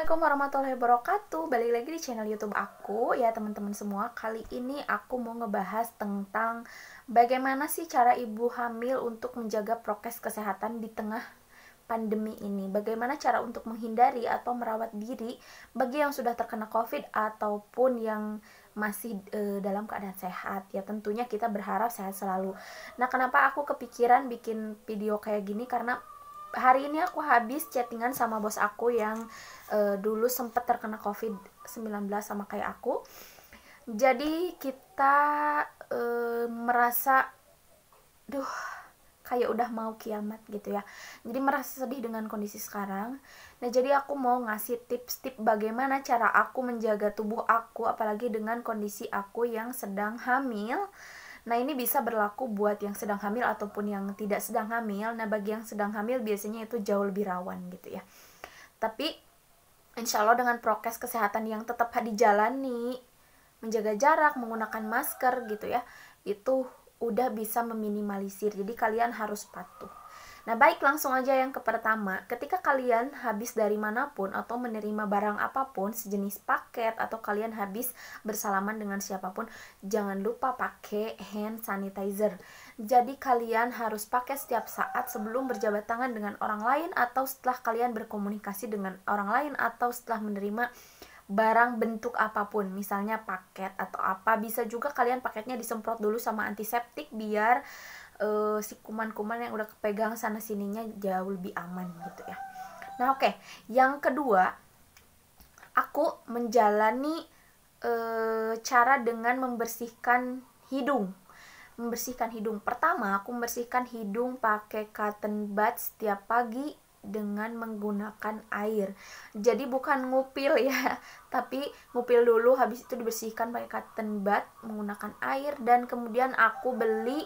Assalamualaikum warahmatullahi wabarakatuh. Balik lagi di channel YouTube aku ya teman-teman semua. Kali ini aku mau ngebahas tentang bagaimana sih cara ibu hamil untuk menjaga prokes kesehatan di tengah pandemi ini. Bagaimana cara untuk menghindari atau merawat diri bagi yang sudah terkena COVID ataupun yang masih dalam keadaan sehat. Ya tentunya kita berharap sehat selalu. Nah, kenapa aku kepikiran bikin video kayak gini, karena hari ini aku habis chattingan sama bos aku yang dulu sempat terkena COVID-19 sama kayak aku. Jadi kita merasa kayak udah mau kiamat gitu ya. Jadi merasa sedih dengan kondisi sekarang. Nah, jadi aku mau ngasih tips-tips bagaimana cara aku menjaga tubuh aku, apalagi dengan kondisi aku yang sedang hamil. Nah, ini bisa berlaku buat yang sedang hamil ataupun yang tidak sedang hamil. Nah, bagi yang sedang hamil biasanya itu jauh lebih rawan gitu ya. Tapi insya Allah dengan prokes kesehatan yang tetap dijalani, menjaga jarak, menggunakan masker gitu ya, itu udah bisa meminimalisir. Jadi kalian harus patuh. Nah, baik, langsung aja yang ke pertama. Ketika kalian habis dari manapun atau menerima barang apapun, sejenis paket, atau kalian habis bersalaman dengan siapapun, jangan lupa pakai hand sanitizer. Jadi kalian harus pakai setiap saat sebelum berjabat tangan dengan orang lain, atau setelah kalian berkomunikasi dengan orang lain, atau setelah menerima barang bentuk apapun, misalnya paket atau apa. Bisa juga kalian paketnya disemprot dulu sama antiseptik biar si kuman-kuman yang udah kepegang sana sininya jauh lebih aman gitu ya. Nah, oke. Yang kedua, aku menjalani cara dengan membersihkan hidung. Membersihkan hidung. Pertama, aku membersihkan hidung pakai cotton bud setiap pagi dengan menggunakan air. Jadi bukan ngupil ya, tapi ngupil dulu, habis itu dibersihkan pakai cotton bud menggunakan air. Dan kemudian aku beli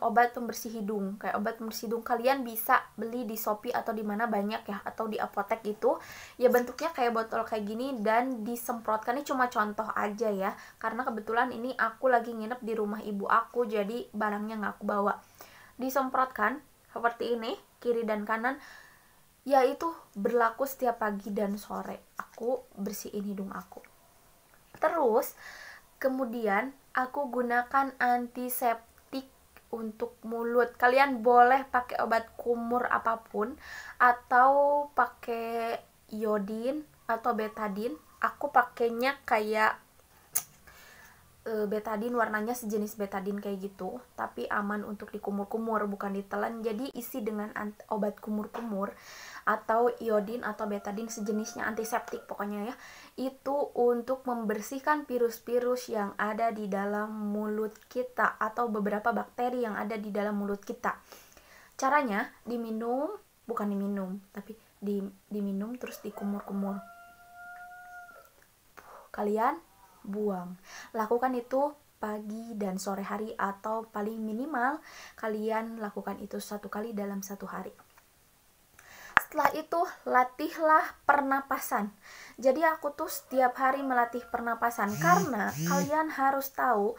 obat pembersih hidung. Kayak obat pembersih hidung kalian bisa beli di Shopee atau di mana banyak ya, atau di apotek gitu. Ya bentuknya kayak botol kayak gini dan disemprotkan. Ini cuma contoh aja ya, karena kebetulan ini aku lagi nginep di rumah ibu aku, jadi barangnya nggak aku bawa. Disemprotkan seperti ini, kiri dan kanan. Ya, itu berlaku setiap pagi dan sore aku bersihin hidung aku. Terus kemudian aku gunakan antiseptik untuk mulut. Kalian boleh pakai obat kumur apapun, atau pakai iodin atau betadine. Aku pakainya kayak betadine, warnanya sejenis betadine kayak gitu, tapi aman untuk dikumur-kumur, bukan ditelan. Jadi isi dengan obat kumur-kumur atau iodin atau betadine, sejenisnya antiseptik pokoknya ya. Itu untuk membersihkan virus-virus yang ada di dalam mulut kita atau beberapa bakteri yang ada di dalam mulut kita. Caranya diminum, bukan diminum, tapi diminum terus dikumur-kumur. Kalian buang. Lakukan itu pagi dan sore hari, atau paling minimal kalian lakukan itu 1 kali dalam 1 hari. Setelah itu latihlah pernapasan. Jadi aku tuh setiap hari melatih pernapasan, karena kalian harus tahu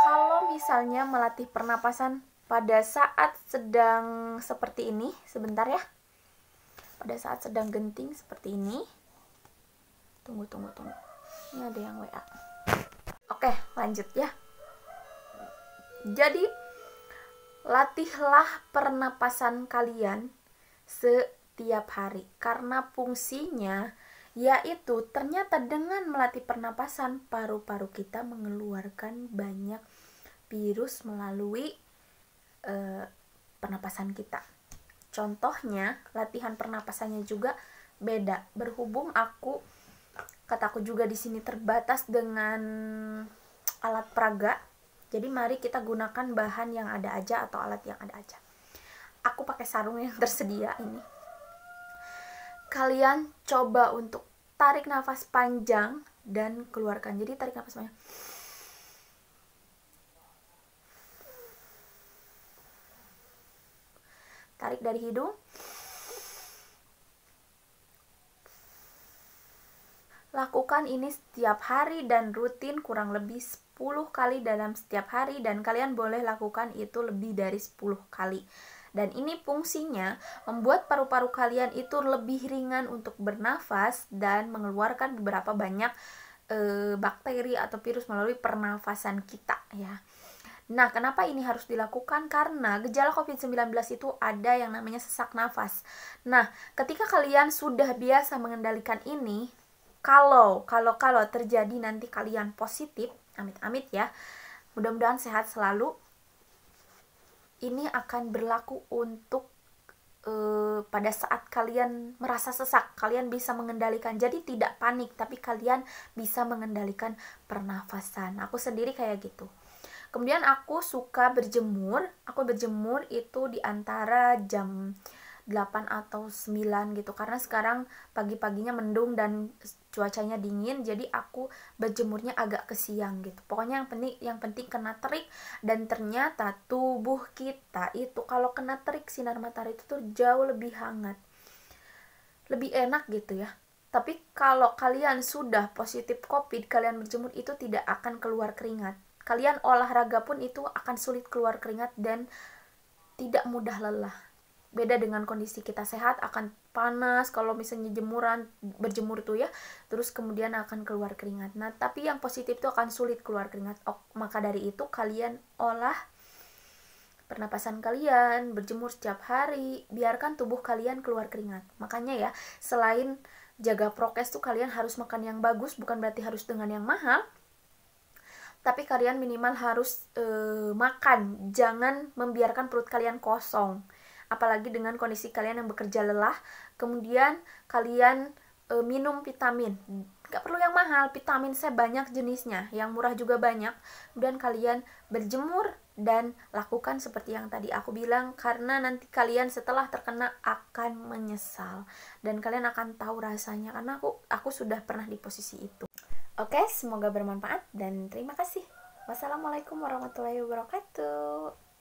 kalau misalnya melatih pernapasan pada saat sedang seperti ini, sebentar ya, pada saat sedang genting seperti ini. Tunggu. Ini ada yang WA. Oke, lanjut ya. Jadi latihlah pernapasan kalian setiap hari, karena fungsinya yaitu ternyata dengan melatih pernapasan, paru-paru kita mengeluarkan banyak virus melalui pernapasan kita. Contohnya, latihan pernapasannya juga beda. Berhubung kataku juga di sini terbatas dengan alat peraga, jadi mari kita gunakan bahan yang ada aja atau alat yang ada aja. Aku pakai sarung yang tersedia ini. Kalian coba untuk tarik nafas panjang dan keluarkan. Jadi tarik nafas panjang. Tarik dari hidung. Lakukan ini setiap hari dan rutin, kurang lebih 10 kali dalam setiap hari, dan kalian boleh lakukan itu lebih dari 10 kali Dan ini fungsinya membuat paru-paru kalian itu lebih ringan untuk bernafas dan mengeluarkan beberapa banyak bakteri atau virus melalui pernafasan kita ya. Nah, kenapa ini harus dilakukan? Karena gejala COVID-19 itu ada yang namanya sesak nafas. Nah, ketika kalian sudah biasa mengendalikan ini, kalau terjadi nanti kalian positif, amit-amit ya, mudah-mudahan sehat selalu, ini akan berlaku untuk pada saat kalian merasa sesak, kalian bisa mengendalikan. Jadi tidak panik, tapi kalian bisa mengendalikan pernafasan. Aku sendiri kayak gitu. Kemudian aku suka berjemur. Aku berjemur itu di antara jam 8 atau 9 gitu. Karena sekarang pagi-paginya mendung dan cuacanya dingin, jadi aku berjemurnya agak ke siang gitu. Pokoknya yang penting kena terik, dan ternyata tubuh kita itu kalau kena terik sinar matahari itu tuh jauh lebih hangat. Lebih enak gitu ya. Tapi kalau kalian sudah positif COVID, kalian berjemur itu tidak akan keluar keringat. Kalian olahraga pun itu akan sulit keluar keringat dan tidak mudah lelah. Beda dengan kondisi kita sehat, akan panas kalau misalnya berjemur tuh ya, terus kemudian akan keluar keringat. Nah, tapi yang positif itu akan sulit keluar keringat. Maka dari itu kalian olah pernapasan kalian, berjemur setiap hari, biarkan tubuh kalian keluar keringat. Makanya ya, selain jaga prokes tuh kalian harus makan yang bagus, bukan berarti harus dengan yang mahal, tapi kalian minimal harus makan. Jangan membiarkan perut kalian kosong, apalagi dengan kondisi kalian yang bekerja lelah. Kemudian kalian minum vitamin, gak perlu yang mahal, vitamin C banyak jenisnya, yang murah juga banyak. Kemudian kalian berjemur dan lakukan seperti yang tadi aku bilang, karena nanti kalian setelah terkena akan menyesal dan kalian akan tahu rasanya, karena aku sudah pernah di posisi itu. Oke, semoga bermanfaat dan terima kasih. Wassalamualaikum warahmatullahi wabarakatuh.